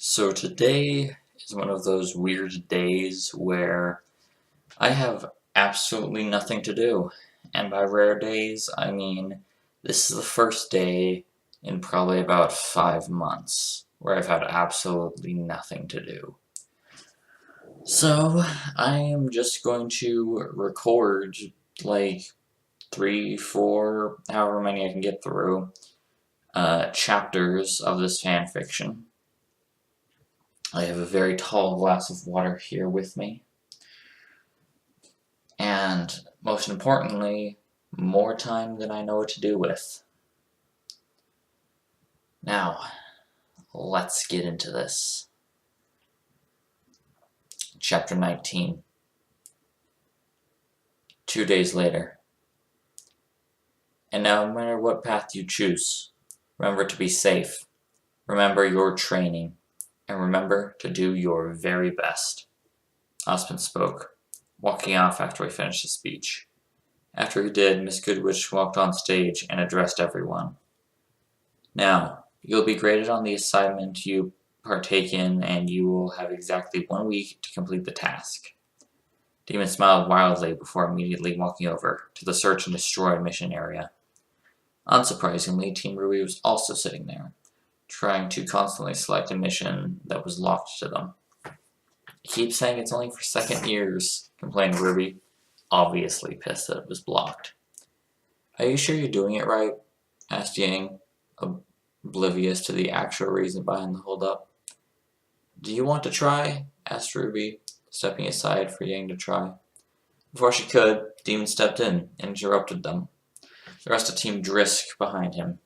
So today is one of those weird days where I have absolutely nothing to do. And by rare days, I mean this is the first day in probably about 5 months where I've had absolutely nothing to do. So I am just going to record like 3, 4, however many I can get through, chapters of this fanfiction. I have a very tall glass of water here with me. And most importantly, more time than I know what to do with. Now, let's get into this. Chapter 19. 2 days later. And now, no matter what path you choose, remember to be safe. Remember your training. And remember to do your very best. Osmond spoke, walking off after he finished his speech. After he did, Miss Goodwitch walked on stage and addressed everyone. Now, you'll be graded on the assignment you partake in, and you will have exactly 1 week to complete the task. Demon smiled wildly before immediately walking over to the Search and Destroy mission area. Unsurprisingly, Team RWBY was also sitting there, trying to constantly select a mission that was locked to them. He keeps saying it's only for second years, complained RWBY, obviously pissed that it was blocked. Are you sure you're doing it right? Asked Yang, oblivious to the actual reason behind the holdup. Do you want to try? Asked RWBY, stepping aside for Yang to try. Before she could, Demon stepped in and interrupted them. The rest of Team Drisk behind him.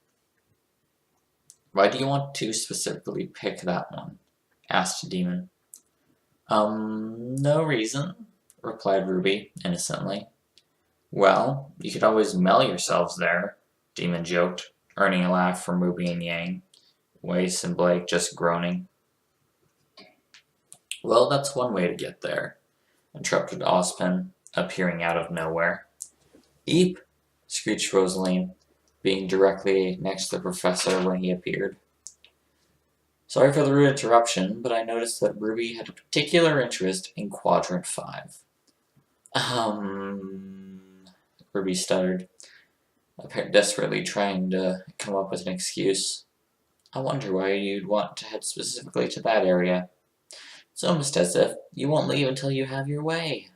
Why do you want to specifically pick that one? Asked Demon. No reason, replied RWBY innocently. Well, you could always mail yourselves there, Demon joked, earning a laugh from RWBY and Yang, Weiss and Blake just groaning. Well, that's one way to get there, interrupted Ozpin, appearing out of nowhere. Eep, screeched Rosaline, being directly next to the professor when he appeared. Sorry for the rude interruption, but I noticed that RWBY had a particular interest in Quadrant 5. RWBY stuttered, desperately trying to come up with an excuse. I wonder why you'd want to head specifically to that area. It's almost as if you won't leave until you have your way.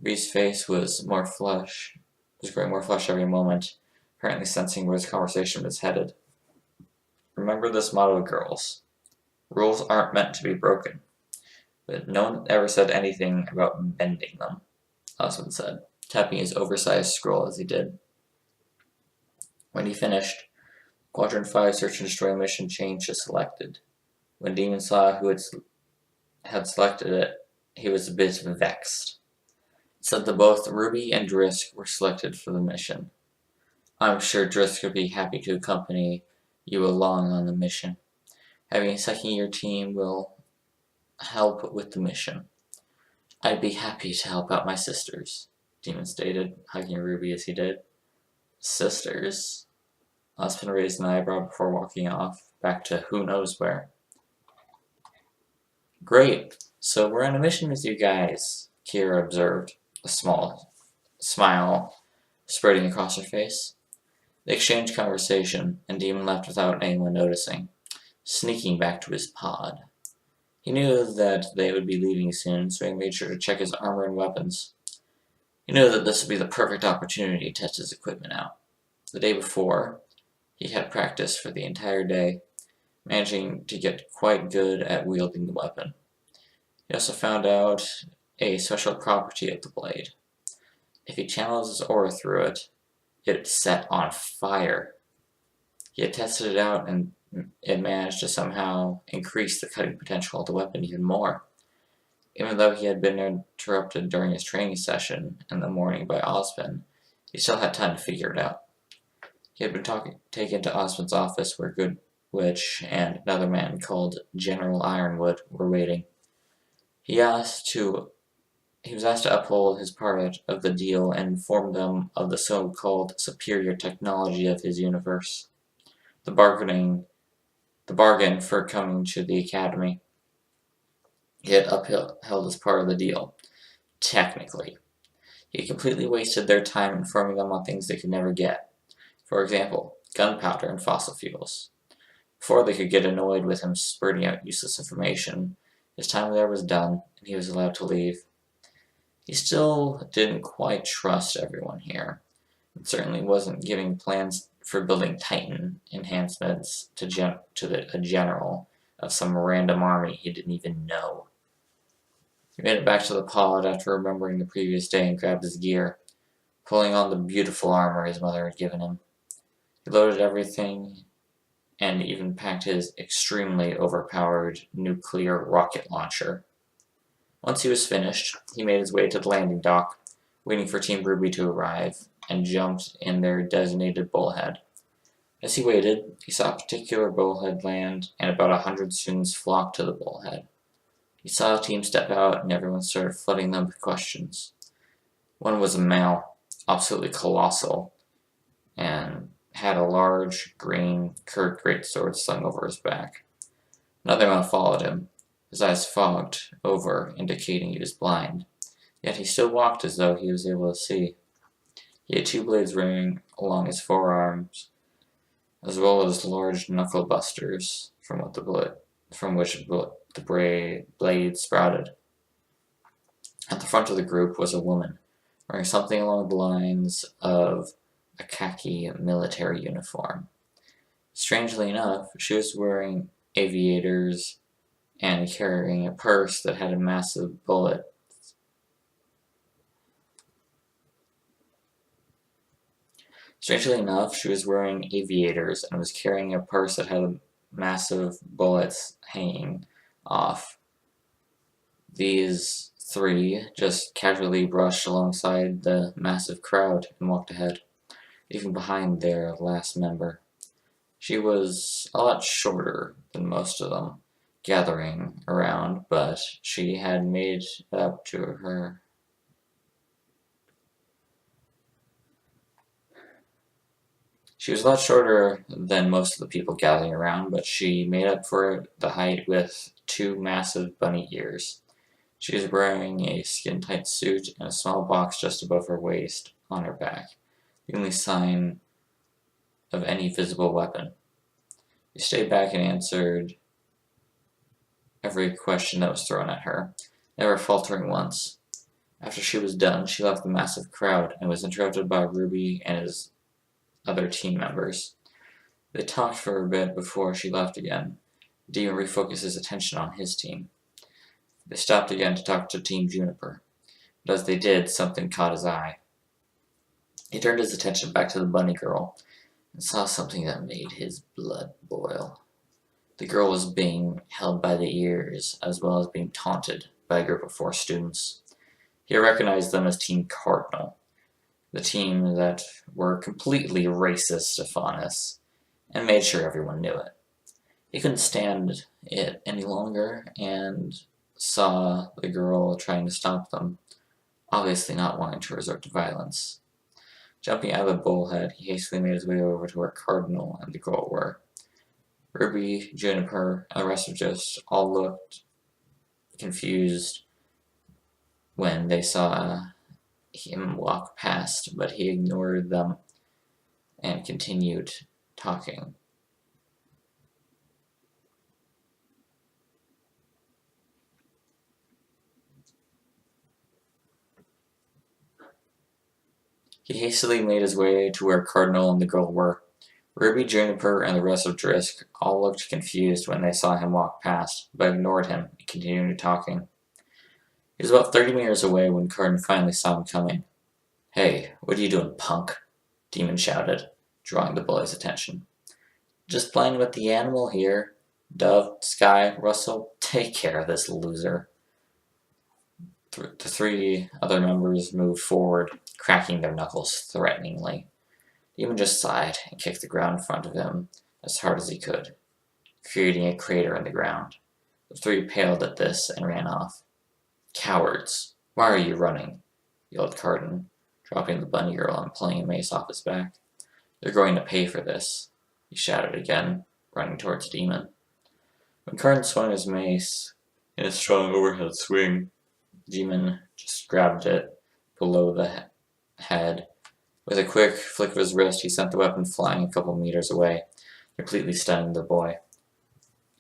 RWBY's face was growing more flush every moment, apparently sensing where his conversation was headed. Remember this motto, girls. Rules aren't meant to be broken. But no one ever said anything about bending them, Osmond said, tapping his oversized scroll as he did. When he finished, Quadrant 5 Search and Destroy mission changed to Selected. When Demon saw who had selected it, he was a bit vexed. It said that both RWBY and Drisk were selected for the mission. I'm sure Drisk would be happy to accompany you along on the mission. Having a second-year team will help with the mission. I'd be happy to help out my sisters, Demon stated, hugging RWBY as he did. Sisters? Osmond raised an eyebrow before walking off, back to who knows where. Great, so we're on a mission with you guys, Kira observed, a small smile spreading across her face. They exchanged conversation, and Demon left without anyone noticing, sneaking back to his pod. He knew that they would be leaving soon, so he made sure to check his armor and weapons. He knew that this would be the perfect opportunity to test his equipment out. The day before, he had practice for the entire day, managing to get quite good at wielding the weapon. He also found out a special property of the blade. If he channels his aura through it, it set on fire. He had tested it out, and it managed to somehow increase the cutting potential of the weapon even more. Even though he had been interrupted during his training session in the morning by Ozpin, he still had time to figure it out. He had been taken to Ozpin's office where Goodwitch and another man called General Ironwood were waiting. He was asked to uphold his part of the deal and inform them of the so-called superior technology of his universe. The bargaining the bargain for coming to the academy. He had upheld as part of the deal. Technically. He completely wasted their time informing them on things they could never get. For example, gunpowder and fossil fuels. Before they could get annoyed with him spurting out useless information, his time there was done, and he was allowed to leave. He still didn't quite trust everyone here, and certainly wasn't giving plans for building Titan enhancements to a general of some random army he didn't even know. He made it back to the pod after remembering the previous day and grabbed his gear, pulling on the beautiful armor his mother had given him. He loaded everything and even packed his extremely overpowered nuclear rocket launcher. Once he was finished, he made his way to the landing dock, waiting for Team RWBY to arrive, and jumped in their designated bullhead. As he waited, he saw a particular bullhead land, and about 100 students flocked to the bullhead. He saw a team step out, and everyone started flooding them with questions. One was a male, absolutely colossal, and had a large, green, curved greatsword slung over his back. Another man followed him, his eyes fogged over, indicating he was blind, yet he still walked as though he was able to see. He had 2 blades running along his forearms, as well as large knuckle busters from which the blade sprouted. At the front of the group was a woman, wearing something along the lines of a khaki military uniform. Strangely enough, she was wearing aviators and carrying a purse that had a massive bullet. Strangely enough, she was wearing aviators and was carrying a purse that had massive bullets hanging off. These 3 just casually brushed alongside the massive crowd and walked ahead, leaving behind their last member. She was a lot shorter than most of them gathering around, but she had made it up to her. She was a lot shorter than most of the people gathering around, but she made up for the height with 2 massive bunny ears. She was wearing a skin-tight suit and a small box just above her waist on her back, the only sign of any visible weapon. She stayed back and answered every question that was thrown at her, never faltering once. After she was done, she left the massive crowd and was interrupted by RWBY and his other team members. They talked for a bit before she left again. Demon refocused his attention on his team. They stopped again to talk to Team Juniper, but as they did, something caught his eye. He turned his attention back to the bunny girl and saw something that made his blood boil. The girl was being held by the ears, as well as being taunted by a group of 4 students. He recognized them as Team Cardinal, the team that were completely racist to Faunus, and made sure everyone knew it. He couldn't stand it any longer, and saw the girl trying to stop them, obviously not wanting to resort to violence. Jumping out of the bullhead, he hastily made his way over to where Cardinal and the girl were. RWBY, Juniper, and the rest of just all looked confused when they saw him walk past, but he ignored them and continued talking. He hastily made his way to where Cardinal and the girl were. RWBY, Juniper, and the rest of Drisk all looked confused when they saw him walk past, but ignored him and continued talking. He was about 30 meters away when Cardinal finally saw him coming. "Hey, what are you doing, punk?" Demon shouted, drawing the bully's attention. "Just playing with the animal here. Dove, Sky, Russell, take care of this loser." The 3 other members moved forward, cracking their knuckles threateningly. Demon just sighed and kicked the ground in front of him as hard as he could, creating a crater in the ground. The 3 paled at this and ran off. "Cowards! Why are you running?" yelled Cardin, dropping the bunny girl and pulling a mace off his back. "They're going to pay for this," he shouted again, running towards Demon. Karn swung his mace in a strong overhead swing. Demon just grabbed it below the head. With a quick flick of his wrist, he sent the weapon flying a couple meters away, completely stunning the boy.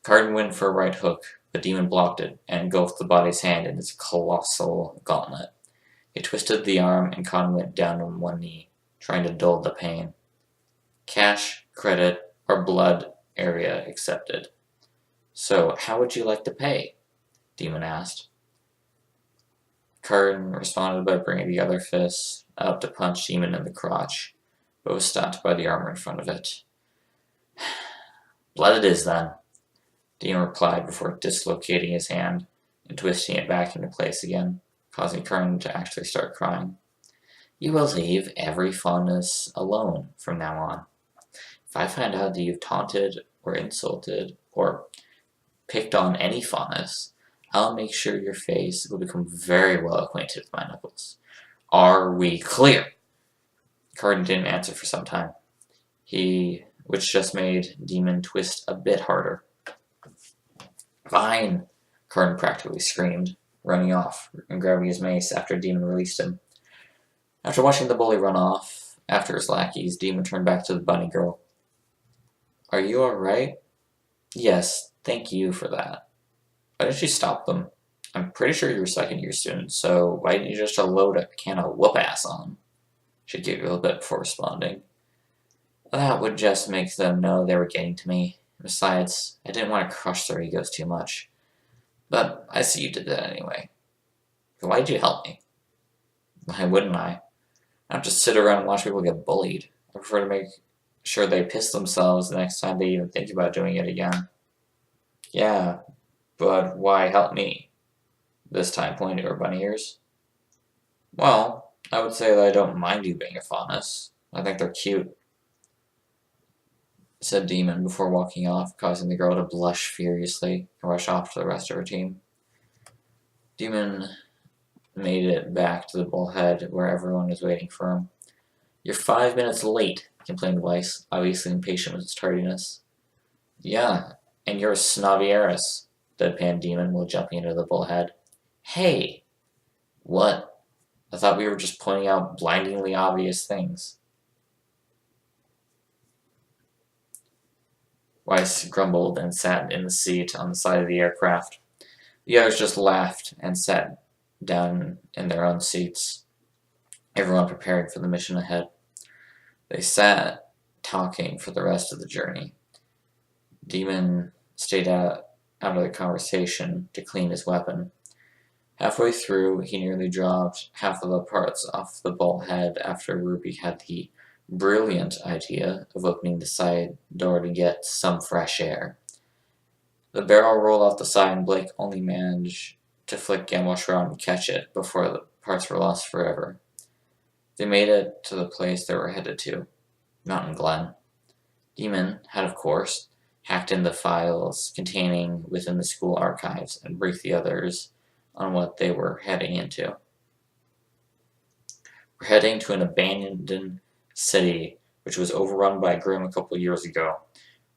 Karn went for a right hook, but Demon blocked it and engulfed the body's hand in its colossal gauntlet. He twisted the arm, and Karn went down on one knee, trying to dull the pain. Cash, credit, or blood area accepted. So, how would you like to pay? Demon asked. Karn responded by bringing the other fist up to punch Demon in the crotch, but was stopped by the armor in front of it. Blood it is, then, Demon replied before dislocating his hand and twisting it back into place again, causing Karn to actually start crying. You will leave every fondness alone from now on. If I find out that you've taunted or insulted or picked on any fondness, I'll make sure your face will become very well acquainted with my knuckles. Are we clear? Karn didn't answer for some time, which just made Demon twist a bit harder. Fine, Karn practically screamed, running off and grabbing his mace after Demon released him. After watching the bully run off after his lackeys, Demon turned back to the bunny girl. Are you alright? Yes, thank you for that. Why didn't you stop them? I'm pretty sure you're a second-year student, so why didn't you just load a can of whoop-ass on them? She giggled a bit before responding. That would just make them know they were getting to me. Besides, I didn't want to crush their egos too much. But I see you did that anyway. Why did you help me? Why wouldn't I? I don't just sit around and watch people get bullied. I prefer to make sure they piss themselves the next time they even think about doing it again. Yeah, but why help me? This time pointing to her bunny ears. Well, I would say that I don't mind you being a fondness. I think they're cute, said Demon before walking off, causing the girl to blush furiously and rush off to the rest of her team. Demon made it back to the bullhead where everyone was waiting for him. You're 5 minutes late, complained Weiss, obviously impatient with his tardiness. Yeah, and you're a snobby heiress, deadpanned Demon while jumping into the bullhead. Hey! What? I thought we were just pointing out blindingly obvious things. Weiss grumbled and sat in the seat on the side of the aircraft. The others just laughed and sat down in their own seats, everyone preparing for the mission ahead. They sat talking for the rest of the journey. Demon stayed out of the conversation to clean his weapon. Halfway through, he nearly dropped half of the parts off the bulkhead after Ruby had the brilliant idea of opening the side door to get some fresh air. The barrel rolled off the side and Blake only managed to flick Gambosh around and catch it before the parts were lost forever. They made it to the place they were headed to, Mountain Glen. Demon had, of course, hacked in the files containing within the school archives and briefed the others on what they were heading into. We're heading to an abandoned city which was overrun by Grimm a couple years ago.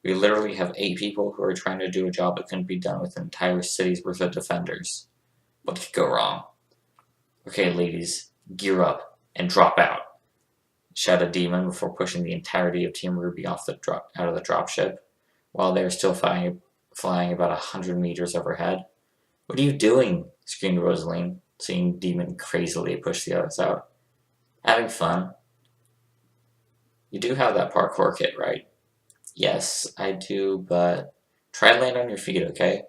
We literally have 8 people who are trying to do a job that couldn't be done with an entire city's worth of defenders. What could go wrong? Okay, ladies, gear up and drop out, shouted Demon before pushing the entirety of Team RWBY out of the dropship, while they were still flying about 100 meters overhead. What are you doing? Screamed Rosaline, seeing Demon crazily push the others out. Having fun. You do have that parkour kit, right? Yes, I do, but try and land on your feet, okay?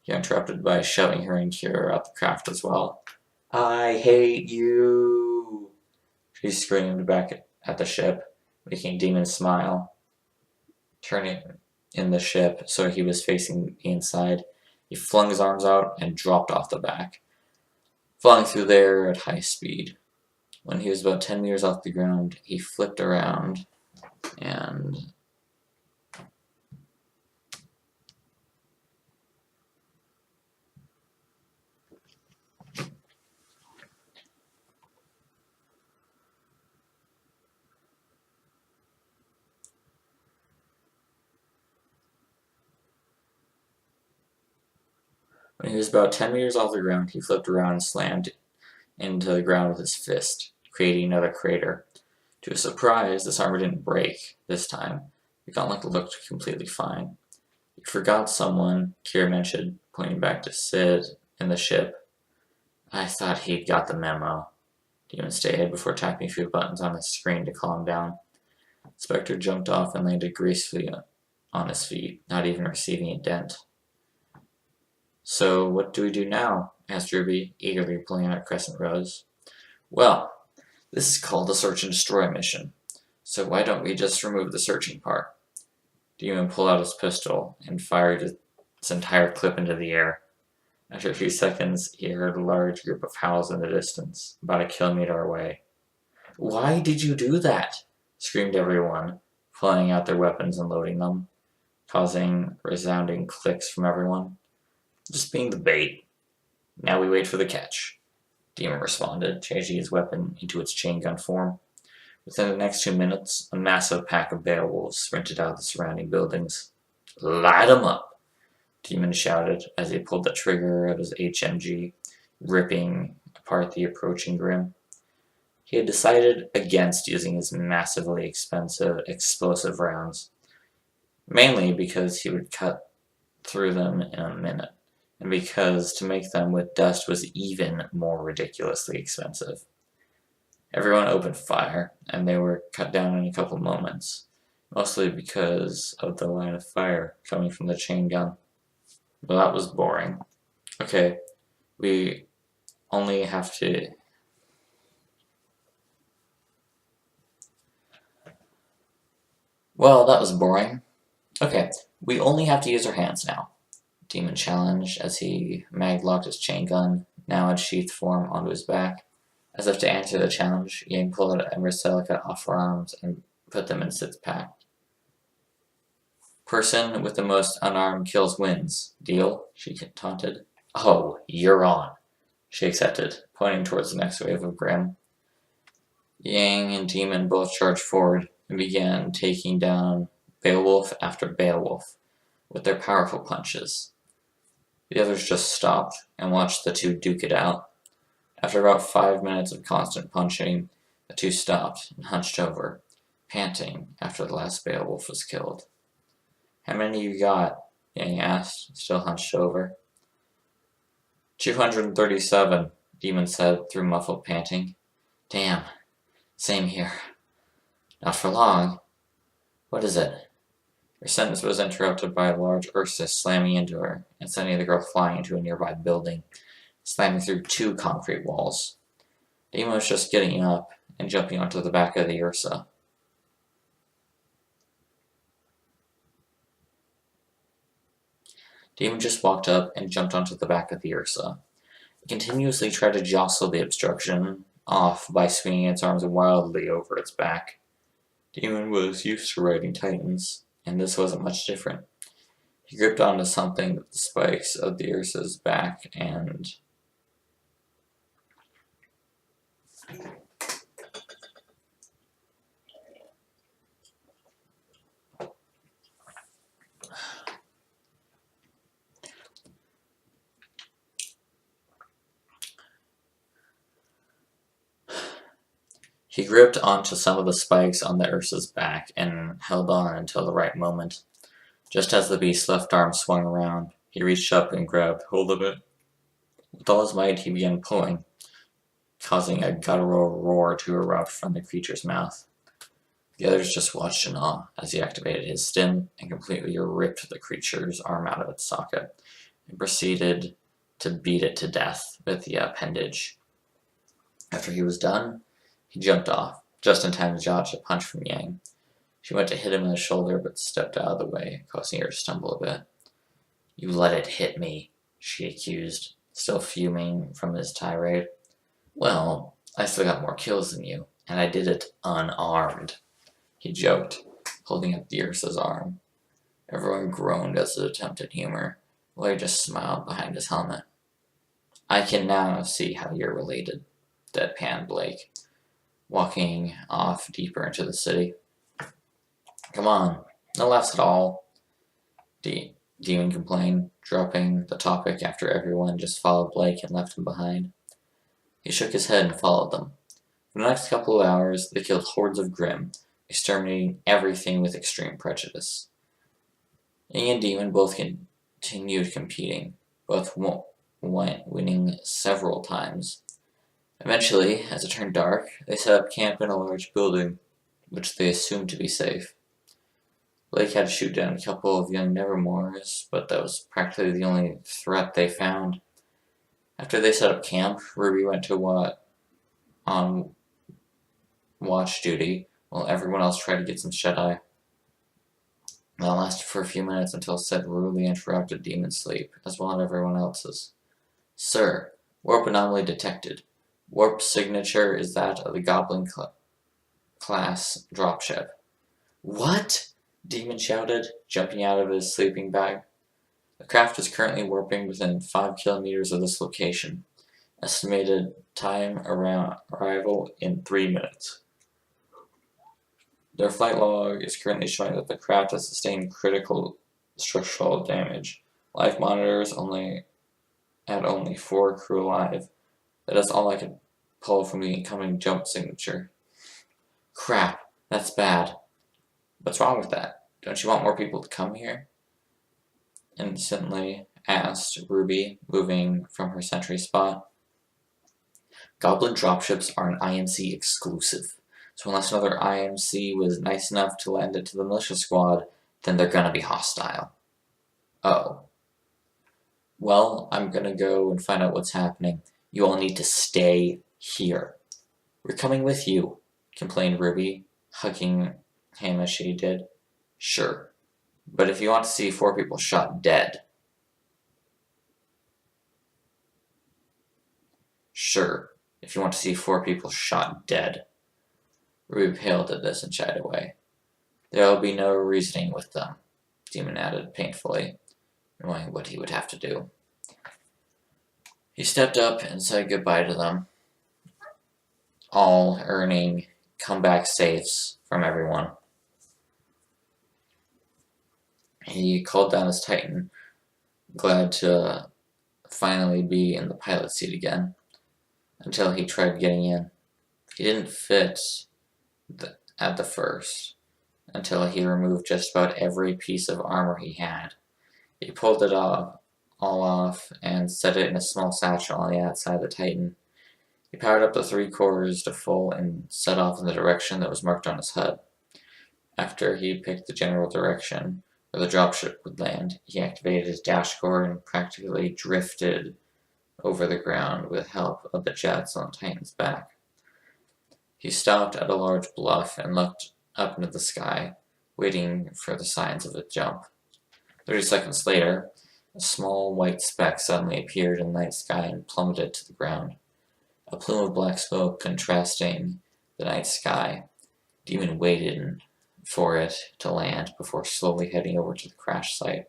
He interrupted by shoving her and Kira out the craft as well. I hate you! She screamed back at the ship, making Demon smile. Turning in the ship so he was facing the inside, he flung his arms out and dropped off the back, flying through the air at high speed. When he was about 10 meters off the ground, he flipped around and When he was about 10 meters off the ground, he flipped around and slammed into the ground with his fist, creating another crater. To his surprise, this armor didn't break this time. The gauntlet looked completely fine. You forgot someone, Kira mentioned, pointing back to Sid in the ship. I thought he'd got the memo. Demon stayed before tapping a few buttons on his screen to calm down. Spectre jumped off and landed gracefully on his feet, not even receiving a dent. So, what do we do now? Asked RWBY, eagerly pulling out Crescent Rose. Well, this is called a search and destroy mission, so why don't we just remove the searching part? Demon pulled out his pistol and fired its entire clip into the air. After a few seconds, he heard a large group of howls in the distance, about a kilometer away. Why did you do that? Screamed everyone, pulling out their weapons and loading them, causing resounding clicks from everyone. Just being the bait. Now we wait for the catch. Demon responded, changing his weapon into its chain gun form. Within the next 2 minutes, a massive pack of Beowulfs sprinted out of the surrounding buildings. Light 'em up! Demon shouted as he pulled the trigger of his HMG, ripping apart the approaching Grim. He had decided against using his massively expensive explosive rounds, mainly because he would cut through them in a minute, and because to make them with dust was even more ridiculously expensive. Everyone opened fire, and they were cut down in a couple moments, mostly because of the line of fire coming from the chain gun. Well, that was boring. Okay, we only have to... Well, that was boring. Okay, we only have to use our hands now. Demon challenged as he mag-locked his chain gun, now in sheath form, onto his back. As if to answer the challenge, Yang pulled out Emer's silicate off her arms and put them in Sid's pack. Person with the most unarmed kills wins. Deal? She taunted. Oh, you're on. She accepted, pointing towards the next wave of Grim. Yang and Demon both charged forward and began taking down Beowulf after Beowulf with their powerful punches. The others just stopped and watched the two duke it out. After about 5 minutes of constant punching, the two stopped and hunched over, panting after the last Beowulf was killed. How many you got? Yang asked, still hunched over. 237, Demon said through muffled panting. Damn, same here. Not for long. What is it? Her sentence was interrupted by a large Ursus slamming into her and sending the girl flying into a nearby building, slamming through 2 concrete walls. Demon was just getting up and jumping onto the back of the Ursa. Demon just walked up and jumped onto the back of the Ursa. It continuously tried to jostle the obstruction off by swinging its arms wildly over its back. Demon was used to riding Titans, and this wasn't much different. He gripped onto something with the spikes of the Ursa's back and... He gripped onto some of the spikes on the Ursa's back and held on until the right moment. Just as the beast's left arm swung around, he reached up and grabbed hold of it. With all his might, he began pulling, causing a guttural roar to erupt from the creature's mouth. The others just watched in awe as he activated his stim and completely ripped the creature's arm out of its socket and proceeded to beat it to death with the appendage. After he was done, he jumped off, just in time to dodge a punch from Yang. She went to hit him in the shoulder, but stepped out of the way, causing her to stumble a bit. You let it hit me, she accused, still fuming from his tirade. Well, I still got more kills than you, and I did it unarmed, he joked, holding up the Ursa's arm. Everyone groaned as it attempted humor, while he just smiled behind his helmet. I can now see how you're related, deadpanned Blake, walking off deeper into the city. Come on, no laughs at all, Demon complained, dropping the topic after everyone just followed Blake and left him behind. He shook his head and followed them. For the next couple of hours, they killed hordes of Grimm, exterminating everything with extreme prejudice. Ying and Demon both continued competing, both winning several times. Eventually, as it turned dark, they set up camp in a large building, which they assumed to be safe. Blake had to shoot down a couple of young Nevermores, but that was practically the only threat they found. After they set up camp, RWBY went to on watch duty, while everyone else tried to get some shut-eye. That lasted for a few minutes until Sid rudely interrupted Demon's sleep, as well as everyone else's. "Sir, warp anomaly detected. Warp signature is that of the Goblin class dropship." "What?" Demon shouted, jumping out of his sleeping bag. "The craft is currently warping within 5 kilometers of this location. Estimated time around arrival in 3 minutes. Their flight log is currently showing that the craft has sustained critical structural damage. Life monitors only 4 crew alive. That is all I can pull from the incoming jump signature." "Crap, that's bad. What's wrong with that? Don't you want more people to come here?" Instantly asked RWBY, moving from her sentry spot. "Goblin dropships are an IMC exclusive, so unless another IMC was nice enough to lend it to the militia squad, then they're gonna be hostile." "Oh. Well, I'm gonna go and find out what's happening. You all need to stay here." "We're coming with you," complained RWBY, hugging him as she did. "Sure. But if you want to see 4 people shot dead..." "Sure. If you want to see 4 people shot dead." RWBY paled at this and shied away. "There will be no reasoning with them," Demon added painfully, knowing what he would have to do. He stepped up and said goodbye to them, all earning comeback saves from everyone. He called down his Titan, glad to finally be in the pilot seat again, until he tried getting in. He didn't fit at the first, until he removed just about every piece of armor he had. He pulled it all off and set it in a small satchel on the outside of the Titan. He powered up the 3 cores to full and set off in the direction that was marked on his HUD. After he picked the general direction where the dropship would land, he activated his dash core and practically drifted over the ground with help of the jets on the Titan's back. He stopped at a large bluff and looked up into the sky, waiting for the signs of a jump. 30 seconds later, a small white speck suddenly appeared in the night sky and plummeted to the ground. A plume of black smoke contrasting the night sky. Demon waited for it to land before slowly heading over to the crash site.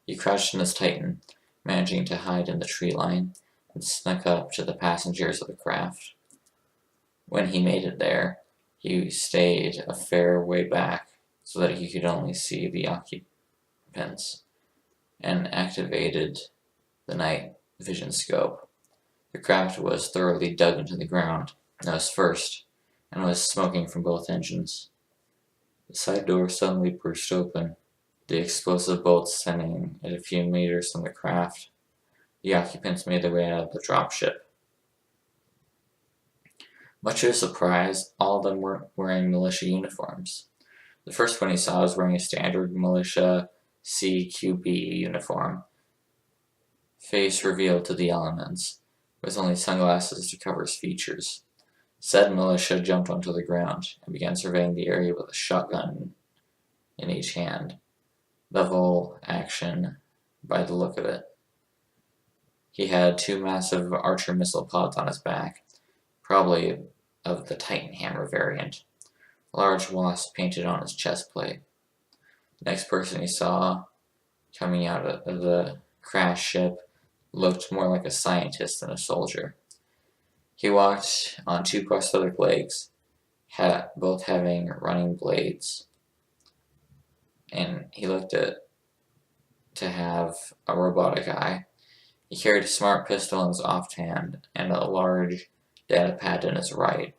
He crouched in his Titan, managing to hide in the tree line, and snuck up to the passengers of the craft. When he made it there, he stayed a fair way back so that he could only see the occupants, and activated the night vision scope. The craft was thoroughly dug into the ground, nose first, and was smoking from both engines. The side door suddenly burst open, the explosive bolts sending it a few meters from the craft. The occupants made their way out of the dropship. Much to his surprise, all of them were wearing militia uniforms. The first one he saw was wearing a standard militia CQB uniform, face revealed to the elements, with only sunglasses to cover his features. Said militia jumped onto the ground and began surveying the area with a shotgun in each hand. Level action by the look of it. He had 2 massive Archer missile pods on his back, probably of the Titan hammer variant. A large wasp painted on his chest plate. The next person he saw coming out of the crash ship looked more like a scientist than a soldier. He walked on 2 prosthetic legs, both having running blades, and he looked at to have a robotic eye. He carried a smart pistol in his offhand and a large data pad in his right,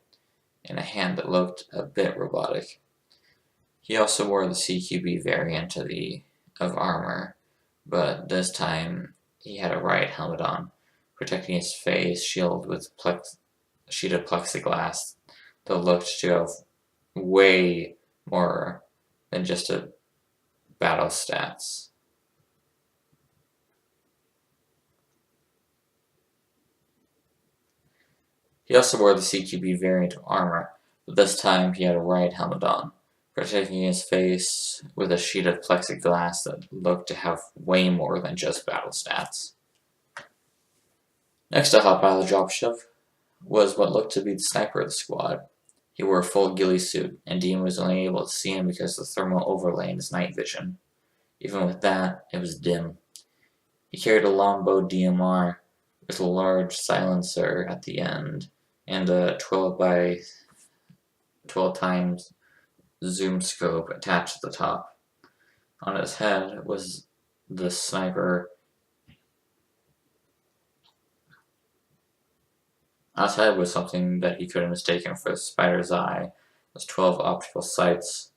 in a hand that looked a bit robotic. He also wore the CQB variant of armor, but this time he had a riot helmet on, protecting his face shield with a sheet of plexiglass that looked to have way more than just a battle stats. He also wore the CQB variant of armor, but this time he had a riot helmet on, protecting his face with a sheet of plexiglass that looked to have way more than just battle stats. Next to hop out of the dropship was what looked to be the sniper of the squad. He wore a full ghillie suit, and Demon was only able to see him because of the thermal overlay in his night vision. Even with that, it was dim. He carried a longbow DMR with a large silencer at the end and a 12 by 12 times zoom scope attached to the top. On his head was the sniper. On his head was something that he could have mistaken for the spider's eye, as 12 optical sights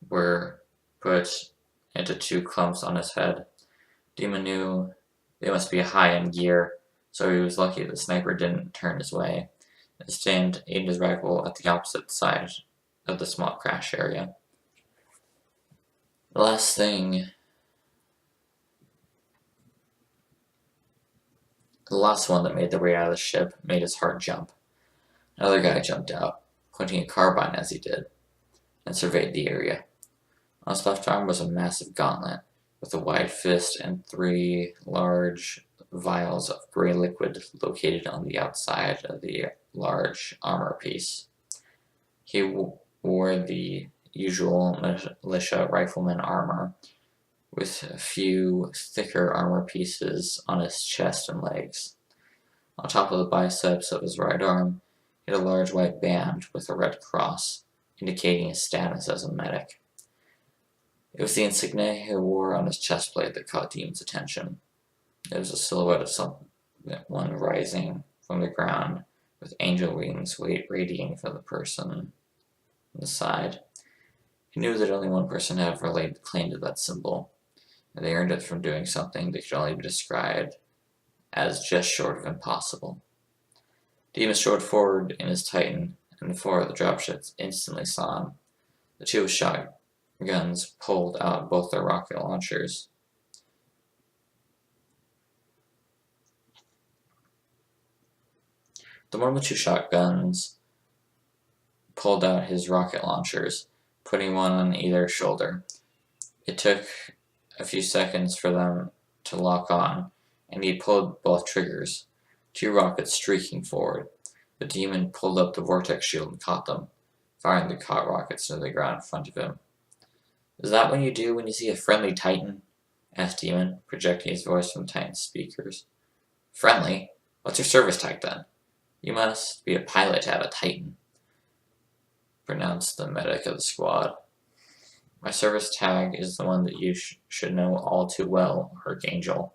were put into 2 clumps on his head. Demon knew they must be high in gear, so he was lucky the sniper didn't turn his way. Instead, aimed his rifle at the opposite side of the small crash area. The last one that made their way out of the ship made his heart jump. Another guy jumped out, pointing a carbine as he did, and surveyed the area. On his left arm was a massive gauntlet, with a wide fist and 3 large vials of gray liquid located on the outside of the large armor piece. He wore the usual militia rifleman armor, with a few thicker armor pieces on his chest and legs. On top of the biceps of his right arm, he had a large white band with a red cross, indicating his status as a medic. It was the insignia he wore on his chest plate that caught Demon's attention. It was a silhouette of someone rising from the ground, with angel wings radiating from the person on the side. He knew that only one person had ever laid claim to that symbol, and they earned it from doing something that could only be described as just short of impossible. Demon strode forward in his Titan, and the 4 of the dropships instantly saw him. The 2 shotguns pulled out both their rocket launchers. The one with 2 shotguns pulled out his rocket launchers, putting one on either shoulder. It took a few seconds for them to lock on, and he pulled both triggers, 2 rockets streaking forward. The Demon pulled up the vortex shield and caught them, firing the caught rockets into the ground in front of him. "Is that what you do when you see a friendly Titan?" asked Demon, projecting his voice from the Titan's speakers. "Friendly? What's your service tag then?" "You must be a pilot to have a Titan," pronounced the medic of the squad. "My service tag is the one that you should know all too well, Archangel,"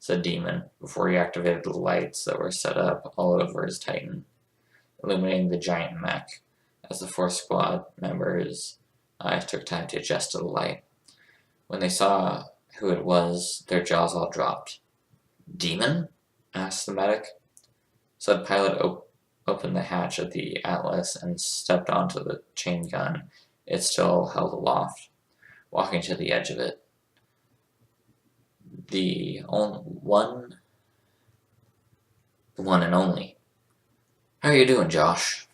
said Demon, before he activated the lights that were set up all over his Titan, illuminating the giant mech. As the 4 squad members' eyes took time to adjust to the light. When they saw who it was, their jaws all dropped. "Demon?" asked the medic. Said pilot opened the hatch of the Atlas and stepped onto the chain gun it still held aloft, walking to the edge of it. The one and only. "How are you doing, Josh?"